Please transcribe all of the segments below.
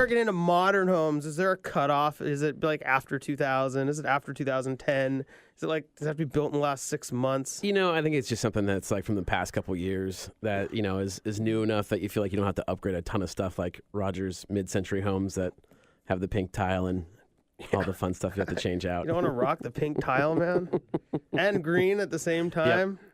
start getting into modern homes, is there a cutoff? Is it like after 2000? Is it after 2010? Is it like, does it have to be built in the last 6 months? I think it's just something that's like from the past couple years that, is new enough that you feel like you don't have to upgrade a ton of stuff like Rogers mid-century homes that have the pink tile and all the fun stuff you have to change out. You don't want to rock the pink tile, man? And green at the same time? Yep.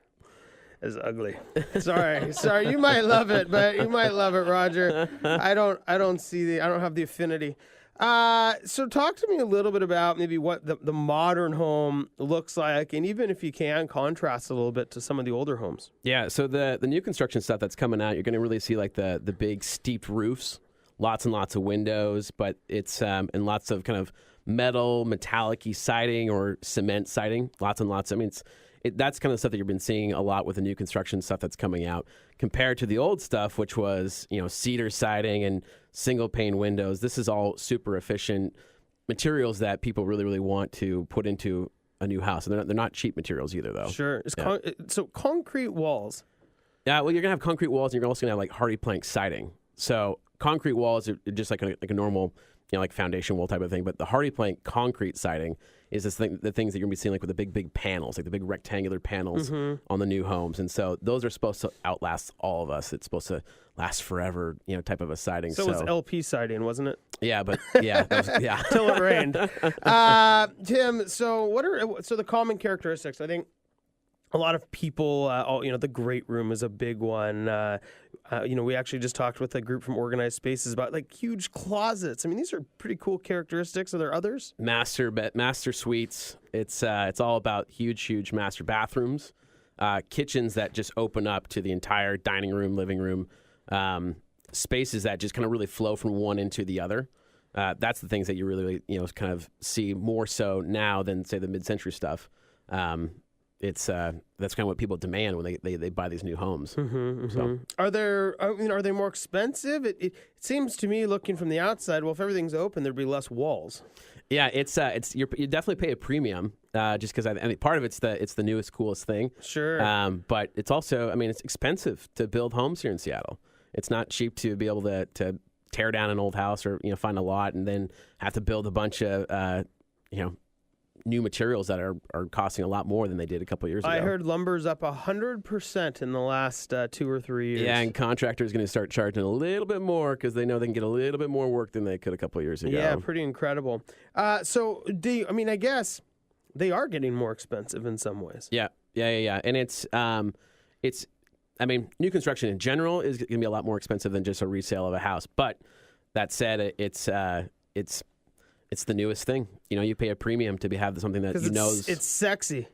It's ugly. Sorry. You might love it, but you might love it, Roger. I don't have the affinity. So talk to me a little bit about maybe what the modern home looks like, and even if you can, contrast a little bit to some of the older homes. Yeah, so the new construction stuff that's coming out, you're going to really see like the big steeped roofs, lots and lots of windows, but it's and lots of kind of metal, metallic-y siding or cement siding, lots and lots. I mean, that's kind of stuff that you've been seeing a lot with the new construction stuff that's coming out compared to the old stuff, which was, cedar siding and single pane windows. This is all super efficient materials that people really, really want to put into a new house. And they're not cheap materials either, though. Sure. So concrete walls. Yeah, well, you're going to have concrete walls, and you're also going to have like hardy plank siding. So concrete walls are just like a normal, like foundation wall type of thing. But the hardy plank concrete siding is the things that you're going to be seeing like with the big panels, like the big rectangular panels on the new homes. And so those are supposed to outlast all of us. It's supposed to last forever, type of a siding. So it was LP siding, wasn't it? Yeah, but yeah. Till it rained. Tim, so the common characteristics, I think a lot of people, the great room is a big one. We actually just talked with a group from Organized Spaces about like huge closets. I mean, these are pretty cool characteristics. Are there others? Master suites. It's all about huge master bathrooms, kitchens that just open up to the entire dining room, living room, spaces that just kind of really flow from one into the other. That's the things that you really, kind of see more so now than say the mid-century stuff. That's kind of what people demand when they buy these new homes. So. Are they more expensive? It seems to me, looking from the outside, well, if everything's open, there'd be less walls. Yeah, you definitely pay a premium just because part of it's the newest, coolest thing. Sure. But it's also, it's expensive to build homes here in Seattle. It's not cheap to be able to tear down an old house or find a lot and then have to build a bunch of new materials that are costing a lot more than they did a couple of years ago. I heard lumber's up 100% in the last 2 or 3 years. Yeah, and contractors are going to start charging a little bit more because they know they can get a little bit more work than they could a couple of years ago. Yeah, pretty incredible. I guess they are getting more expensive in some ways. Yeah. And it's new construction in general is going to be a lot more expensive than just a resale of a house. But that said, it's the newest thing. You pay a premium to have something that it's sexy.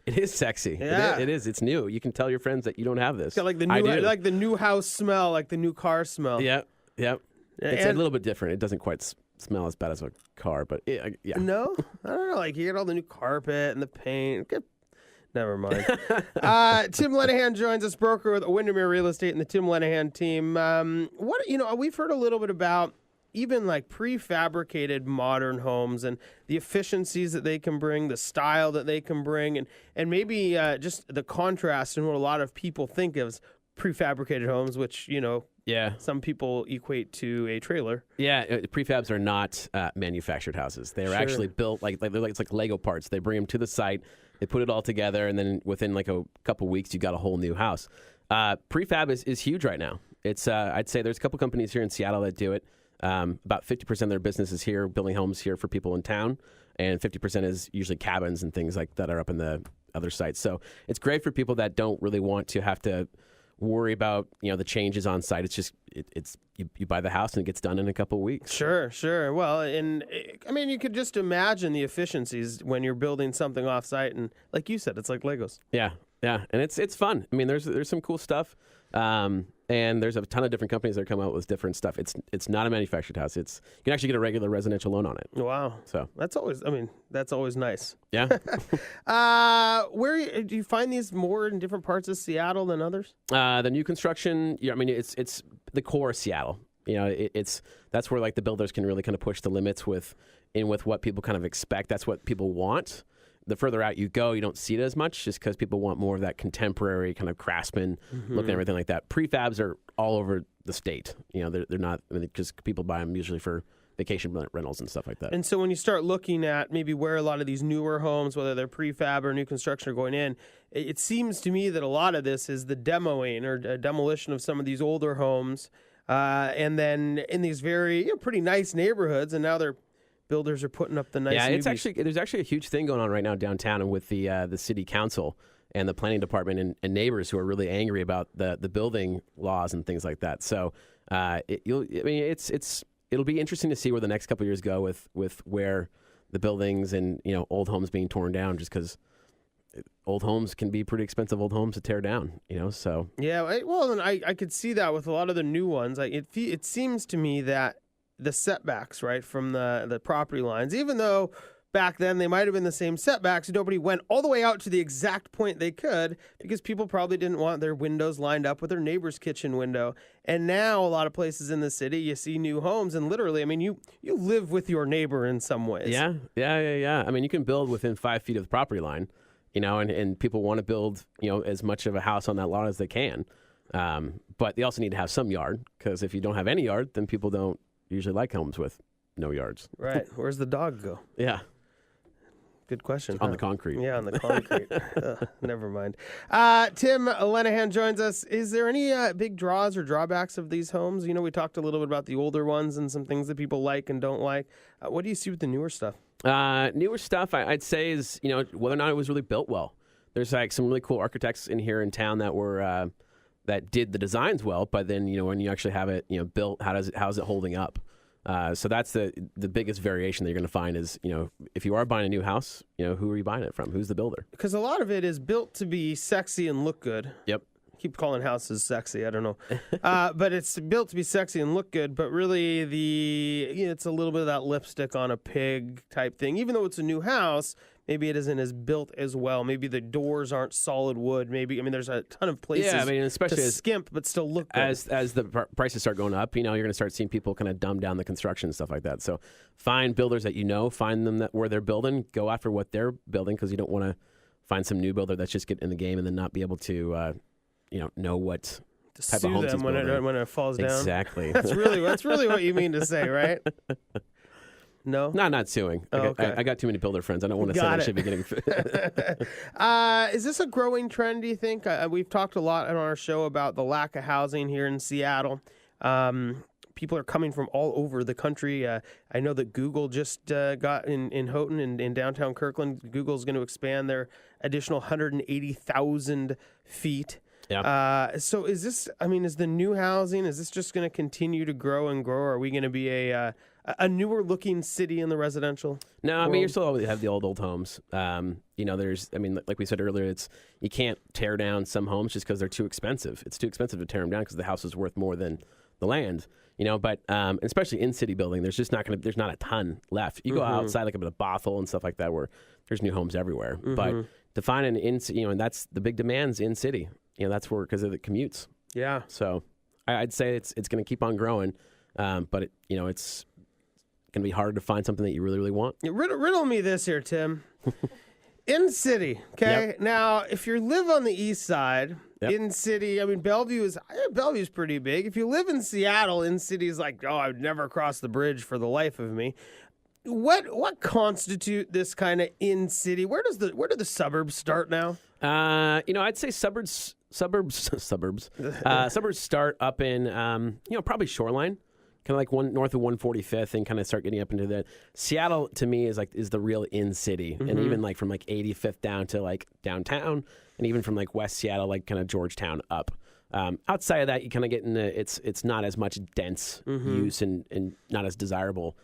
It is sexy. Yeah. It is. It's new. You can tell your friends that you don't have this. It's got like the new house smell, like the new car smell. Yep. It's a little bit different. It doesn't quite smell as bad as a car, but yeah. No? I don't know. Like you get all the new carpet and the paint. Never mind. Tim Lenihan joins us, broker with Windermere Real Estate and the Tim Lenihan team. We've heard a little bit about even like prefabricated modern homes and the efficiencies that they can bring, the style that they can bring, and maybe just the contrast in what a lot of people think of as prefabricated homes, which, some people equate to a trailer. Yeah, prefabs are not manufactured houses. They're actually built it's like Lego parts. They bring them to the site, they put it all together, and then within like a couple weeks, you got a whole new house. Prefab is huge right now. It's I'd say there's a couple companies here in Seattle that do it. About 50% of their business is here, building homes here for people in town, and 50% is usually cabins and things like that are up in the other sites. So it's great for people that don't really want to have to worry about the changes on site. It's just you buy the house and it gets done in a couple of weeks. Sure. Well, and you could just imagine the efficiencies when you're building something off site, and like you said, it's like Legos. Yeah, and it's fun. There's some cool stuff. And there's a ton of different companies that come out with different stuff. It's not a manufactured house. You can actually get a regular residential loan on it. Wow. So that's always nice. Yeah. Where do you find these more in different parts of Seattle than others? The new construction. It's the core of Seattle. That's where like the builders can really kind of push the limits with what people kind of expect. That's what people want. the further out you go, you don't see it as much, just because people want more of that contemporary kind of craftsman look and everything like that. Prefabs are all over the state. They're not, because people buy them usually for vacation rentals and stuff like that. And so when you start looking at maybe where a lot of these newer homes, whether they're prefab or new construction, are going in, it seems to me that a lot of this is the demoing or demolition of some of these older homes, and then in these very pretty nice neighborhoods, and now builders are putting up the nice. Yeah, newbies. there's actually a huge thing going on right now downtown, and with the city council and the planning department and neighbors who are really angry about the building laws and things like that. So it'll be interesting to see where the next couple of years go with where the buildings and old homes being torn down, just because old homes can be pretty expensive old homes to tear down. So yeah, well, and I could see that with a lot of the new ones. Like it seems to me that the setbacks, right, from the property lines, even though back then they might have been the same setbacks, nobody went all the way out to the exact point they could, because people probably didn't want their windows lined up with their neighbor's kitchen window. And now a lot of places in the city, you see new homes, and literally, you live with your neighbor in some ways. Yeah. You can build within 5 feet of the property line, and people want to build, as much of a house on that lot as they can. But they also need to have some yard, because if you don't have any yard, then people don't usually like homes with no yards. Right. Where's the dog go? Yeah. Good question. On the concrete. Yeah, on the concrete. Never mind. Tim Lenihan joins us. Is there any big draws or drawbacks of these homes? We talked a little bit about the older ones and some things that people like and don't like. What do you see with the newer stuff? Newer stuff, I'd say, is whether or not it was really built well. There's some really cool architects in here in town that were that did the designs well, but then when you actually have it built, how's it holding up? So that's the biggest variation that you're going to find is, if you are buying a new house, who are you buying it from? Who's the builder? Because a lot of it is built to be sexy and look good. Yep. Keep calling houses sexy. I don't know. But it's built to be sexy and look good. But really, it's a little bit of that lipstick on a pig type thing. Even though it's a new house, maybe it isn't as built as well. Maybe the doors aren't solid wood. There's a ton of places especially to skimp but still look good. As the prices start going up, you're going to start seeing people kind of dumb down the construction and stuff like that. So find builders that find them where they're building, go after what they're building, because you don't want to find some new builder that's just getting in the game and then not be able to know what type of homes he's building. when it falls down. Exactly. That's really what you mean to say, right? No? No, not suing. I got too many builder friends. I don't want to say I should be getting... Is this a growing trend, do you think? We've talked a lot on our show about the lack of housing here in Seattle. People are coming from all over the country. I know that Google just got in Houghton in downtown Kirkland. Google's going to expand their additional 180,000 feet. Yeah. So is this, is the new housing, is this just going to continue to grow and grow? Or are we going to be a newer looking city in the residential No, world? you still have the old homes. There's, like we said earlier, you can't tear down some homes just because they're too expensive. It's too expensive to tear them down because the house is worth more than the land. But especially in city building, there's not a ton left. You go outside like a bit of Bothell and stuff like that where there's new homes everywhere. But to find and that's the big demands in city. That's where, because of the commutes. Yeah. So I'd say it's going to keep on growing, but it's going to be hard to find something that you really, really want. Riddle me this here, Tim. In city, okay? Yep. Now, if you live on the east side, Yep. in city, Bellevue's pretty big. If you live in Seattle, in city is like, I would never cross the bridge for the life of me. What constitute this kind of in city? Where do the suburbs start now? I'd say suburbs start up in probably Shoreline, kind of like north of 145th, and kind of start getting up into the Seattle. To me, is the real in city, and even like from like 85th down to like downtown, and even from like West Seattle, like kind of Georgetown up. Outside of that, you kind of get into it's not as much dense use and not as desirable.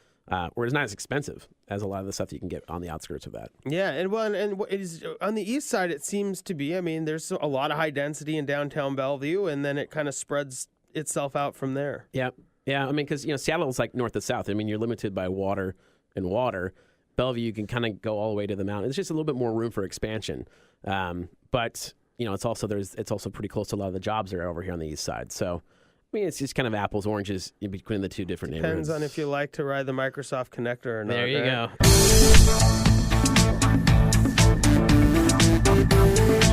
Or it's not as expensive as a lot of the stuff you can get on the outskirts of that. Yeah, and it is on the east side. It seems to be. There's a lot of high density in downtown Bellevue, and then it kind of spreads itself out from there. Yeah. Because Seattle is like north to south. You're limited by water and water. Bellevue, you can kind of go all the way to the mountain. It's just a little bit more room for expansion. But it's also pretty close to a lot of the jobs that are over here on the east side. So. It's just kind of apples, oranges in between the two different neighborhoods. Depends on if you like to ride the Microsoft connector or not. There you right? go. Bye.